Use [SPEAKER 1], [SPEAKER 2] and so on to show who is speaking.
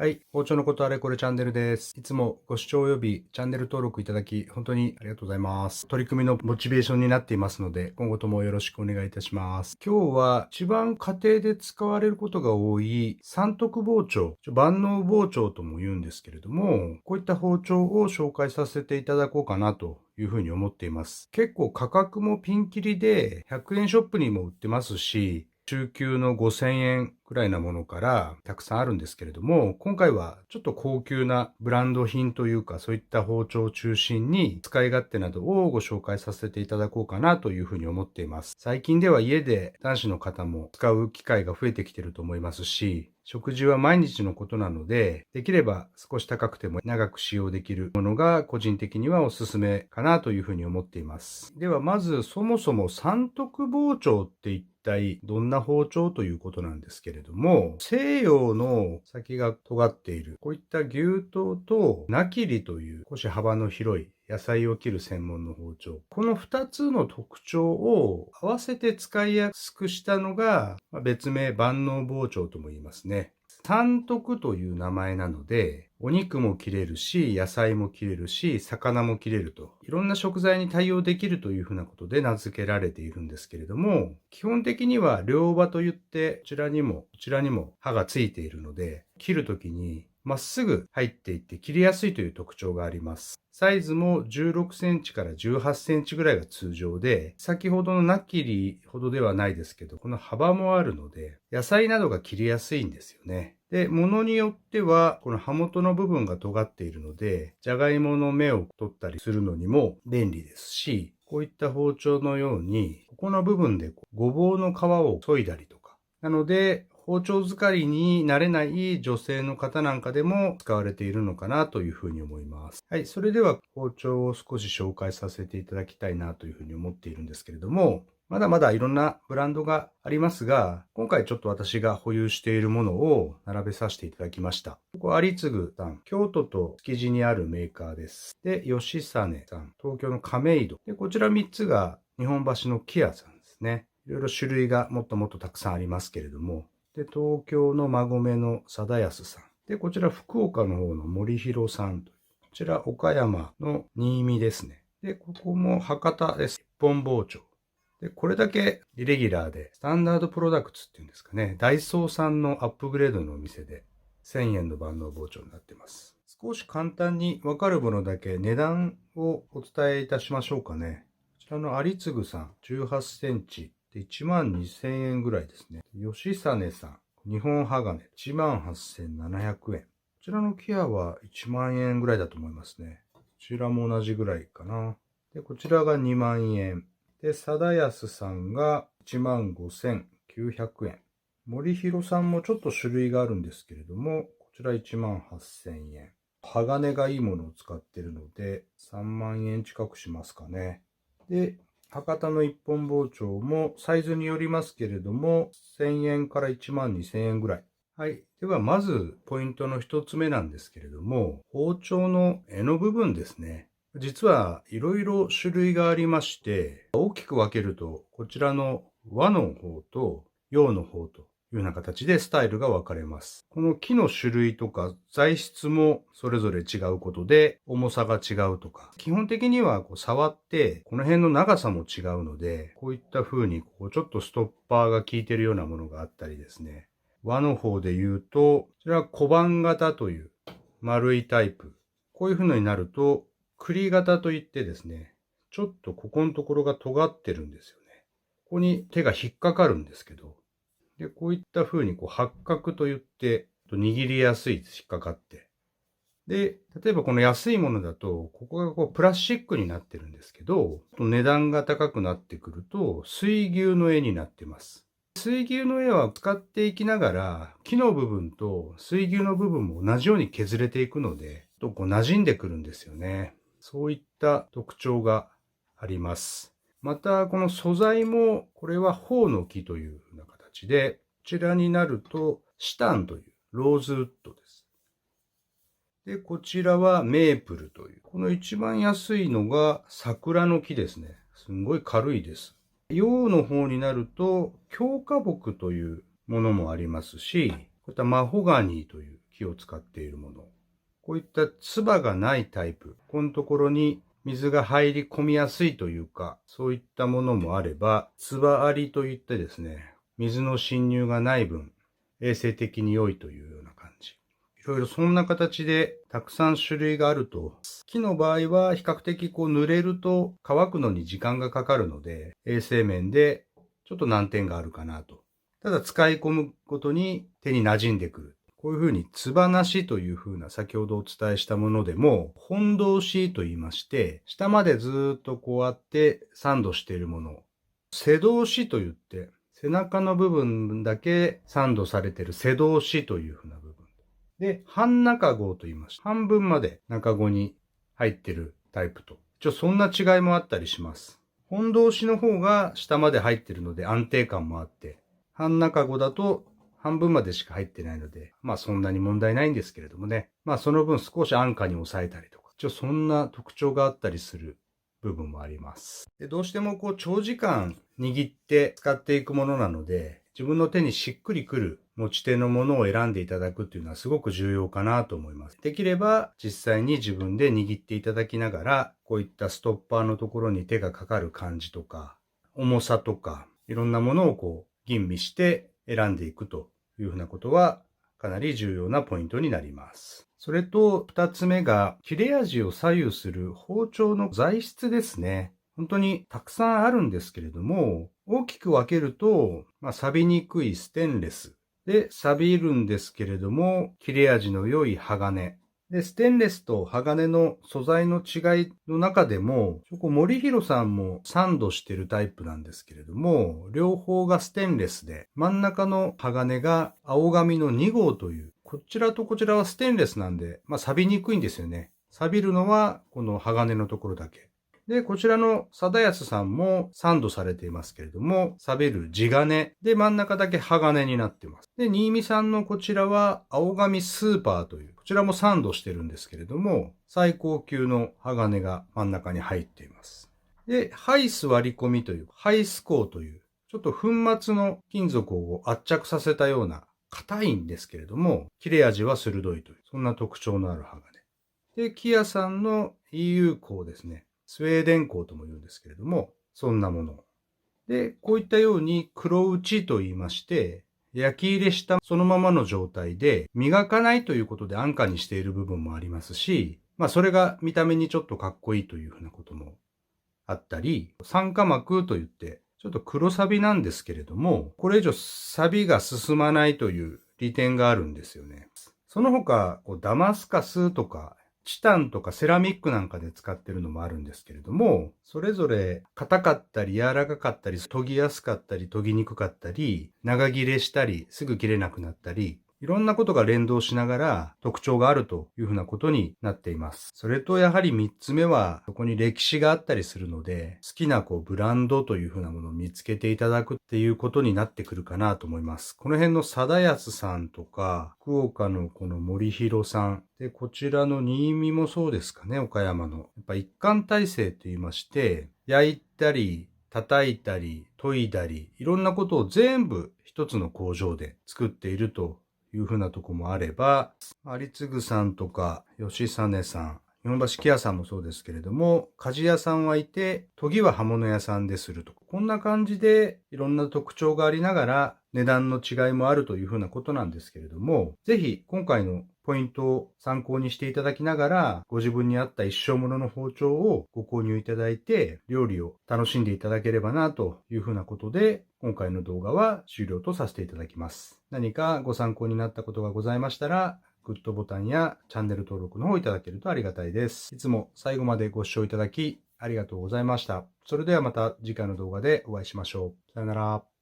[SPEAKER 1] はい。包丁のことあれこれチャンネルです。いつもご視聴及びチャンネル登録いただき、本当にありがとうございます。取り組みのモチベーションになっていますので、今後ともよろしくお願いいたします。今日は一番家庭で使われることが多い三徳包丁、万能包丁とも言うんですけれども、こういった包丁を紹介させていただこうかなというふうに思っています。結構価格もピンキリで、100円ショップにも売ってますし、中級の5000円くらいなものからたくさんあるんですけれども、今回はちょっと高級なブランド品というか、そういった包丁を中心に使い勝手などをご紹介させていただこうかなというふうに思っています。最近では家で男子の方も使う機会が増えてきていると思いますし、食事は毎日のことなので、できれば少し高くても長く使用できるものが個人的にはおすすめかなというふうに思っています。ではまずそもそも三徳包丁って一体どんな包丁ということなんですけれども、西洋の先が尖っているこういった牛刀と菜切りという少し幅の広い野菜を切る専門の包丁。この2つの特徴を合わせて使いやすくしたのが、別名万能包丁とも言いますね。三徳という名前なので、お肉も切れるし、野菜も切れるし、魚も切れると。いろんな食材に対応できるというふうなことで名付けられているんですけれども、基本的には両刃といって、こちらにも刃がついているので、切るときにまっすぐ入っていって切りやすいという特徴があります。サイズも16センチから18センチぐらいが通常で、先ほどの菜切りほどではないですけど、この幅もあるので、野菜などが切りやすいんですよね。で、ものによっては、この刃元の部分が尖っているので、じゃがいもの芽を取ったりするのにも便利ですし、こういった包丁のように、ここの部分でごぼうの皮を削いだりとか。なので、包丁使いに慣れない女性の方なんかでも使われているのかなというふうに思います。はい、それでは包丁を少し紹介させていただきたいなというふうに思っているんですけれども、まだまだいろんなブランドがありますが、今回ちょっと私が保有しているものを並べさせていただきました。ここ有次さん、京都と築地にあるメーカーです。で、吉実さん、東京の亀戸。で、こちら3つが日本橋のキアさんですね。いろいろ種類がもっともっとたくさんありますけれども、で、東京の馬込の貞康さん。で、こちら福岡の方の森弘さんという。こちら岡山の新見ですね。で、ここも博多です。一本包丁。で、これだけイレギュラーで、スタンダードプロダクツっていうんですかね。ダイソーさんのアップグレードのお店で1000円の万能包丁になっています。少し簡単にわかるものだけ値段をお伝えいたしましょうかね。こちらの有次さん、18センチ。で、12000円ぐらいですね。吉実さん、日本鋼、18700円。こちらのキアは1万円ぐらいだと思いますね。こちらも同じぐらいかな。で、こちらが2万円。で、貞康さんが15900円。森弘さんもちょっと種類があるんですけれども、こちら18000円。鋼がいいものを使っているので、3万円近くしますかね。で、博多の一本包丁もサイズによりますけれども、1000円から1万2000円ぐらい。はい。では、まず、ポイントの一つ目なんですけれども、包丁の柄の部分ですね。実はいろいろ種類がありまして、大きく分けると、こちらの和の方と洋の方というような形でスタイルが分かれます。この木の種類とか材質もそれぞれ違うことで重さが違うとか、基本的には触ってこの辺の長さも違うので、こういった風にちょっとストッパーが効いているようなものがあったりですね。和の方で言うと、こちらは小判型という丸いタイプ。こういう風になると、栗型といってですね、ちょっとここのところが尖ってるんですよね。ここに手が引っかかるんですけど、で、こういった風に八角といって、握りやすいです、引っかかって。で、例えばこの安いものだと、ここがプラスチックになってるんですけど、値段が高くなってくると、水牛の絵になってます。水牛の絵は使っていきながら、木の部分と水牛の部分も同じように削れていくので、馴染んでくるんですよね。そういった特徴があります。また、この素材も、これはホの木というふうな形で、こちらになると、シタンというローズウッドです。で、こちらはメープルという。この一番安いのが桜の木ですね。すんごい軽いです。洋の方になると、強化木というものもありますし、こういったマホガニーという木を使っているもの。こういった唾がないタイプ。このところに水が入り込みやすいというか、そういったものもあれば、唾ありといってですね、水の侵入がない分、衛生的に良いというような感じ。いろいろそんな形でたくさん種類があると、木の場合は比較的濡れると乾くのに時間がかかるので、衛生面でちょっと難点があるかなと。ただ使い込むことに手に馴染んでくる。こういうふうに、つばなしというふうな先ほどお伝えしたものでも、本通しと言いまして、下までずっとこうやってサンドしているもの。背通しと言って、背中の部分だけサンドされている背通しというふうな部分。で、半中号と言いまして、半分まで中号に入っているタイプと。そんな違いもあったりします。本通しの方が下まで入っているので安定感もあって、半中号だと半分までしか入ってないので、そんなに問題ないんですけれどもね。その分少し安価に抑えたりとか、そんな特徴があったりする部分もあります。で、どうしても長時間握って使っていくものなので、自分の手にしっくりくる持ち手のものを選んでいただくっていうのはすごく重要かなと思います。できれば実際に自分で握っていただきながら、こういったストッパーのところに手がかかる感じとか、重さとか、いろんなものを吟味して選んでいくというふうなことはかなり重要なポイントになります。それと二つ目が、切れ味を左右する包丁の材質ですね。本当にたくさんあるんですけれども、大きく分けると、錆びにくいステンレス。で、錆びるんですけれども、切れ味の良い鋼。で、ステンレスと鋼の素材の違いの中でも、森弘さんもサンドしてるタイプなんですけれども、両方がステンレスで、真ん中の鋼が青紙の2号という、こちらとこちらはステンレスなんで、錆びにくいんですよね。錆びるのはこの鋼のところだけ。で、こちらの貞康さんもサンドされていますけれども、錆びる地金で真ん中だけ鋼になっています。で、新見さんのこちらは青紙スーパーという、こちらもサンドしてるんですけれども、最高級の鋼が真ん中に入っています。で、ハイス割り込みという、ハイス鋼という、ちょっと粉末の金属を圧着させたような、硬いんですけれども、切れ味は鋭いという、そんな特徴のある鋼。で、キアさんの EU 鋼ですね。スウェーデン鋼とも言うんですけれども、そんなもの。で、こういったように黒打ちと言いまして、焼き入れしたそのままの状態で磨かないということで安価にしている部分もありますし、それが見た目にちょっとかっこいいというふうなこともあったり、酸化膜といって、ちょっと黒錆びなんですけれども、これ以上錆が進まないという利点があるんですよね。その他、ダマスカスとか、チタンとかセラミックなんかで使ってるのもあるんですけれども、それぞれ硬かったり柔らかかったり、研ぎやすかったり研ぎにくかったり、長切れしたり、すぐ切れなくなったり、いろんなことが連動しながら特徴があるというふうなことになっています。それとやはり3つ目は、そこに歴史があったりするので、好きなブランドというふうなものを見つけていただくっていうことになってくるかなと思います。この辺の貞康さんとか、福岡のこの森弘さん、で、こちらの新見もそうですかね、岡山の。やっぱ一貫体制と言いまして、焼いたり、叩いたり、研いだり、いろんなことを全部一つの工場で作っているというふうなとこもあれば、有次さんとか吉実さん、日本橋木屋さんもそうですけれども、鍛冶屋さんはいて、研ぎは刃物屋さんですると。こんな感じでいろんな特徴がありながら値段の違いもあるというふうなことなんですけれども、ぜひ今回のポイントを参考にしていただきながら、ご自分に合った一生ものの包丁をご購入いただいて、料理を楽しんでいただければなというふうなことで、今回の動画は終了とさせていただきます。何かご参考になったことがございましたら、グッドボタンやチャンネル登録の方いただけるとありがたいです。いつも最後までご視聴いただきありがとうございました。それではまた次回の動画でお会いしましょう。さよなら。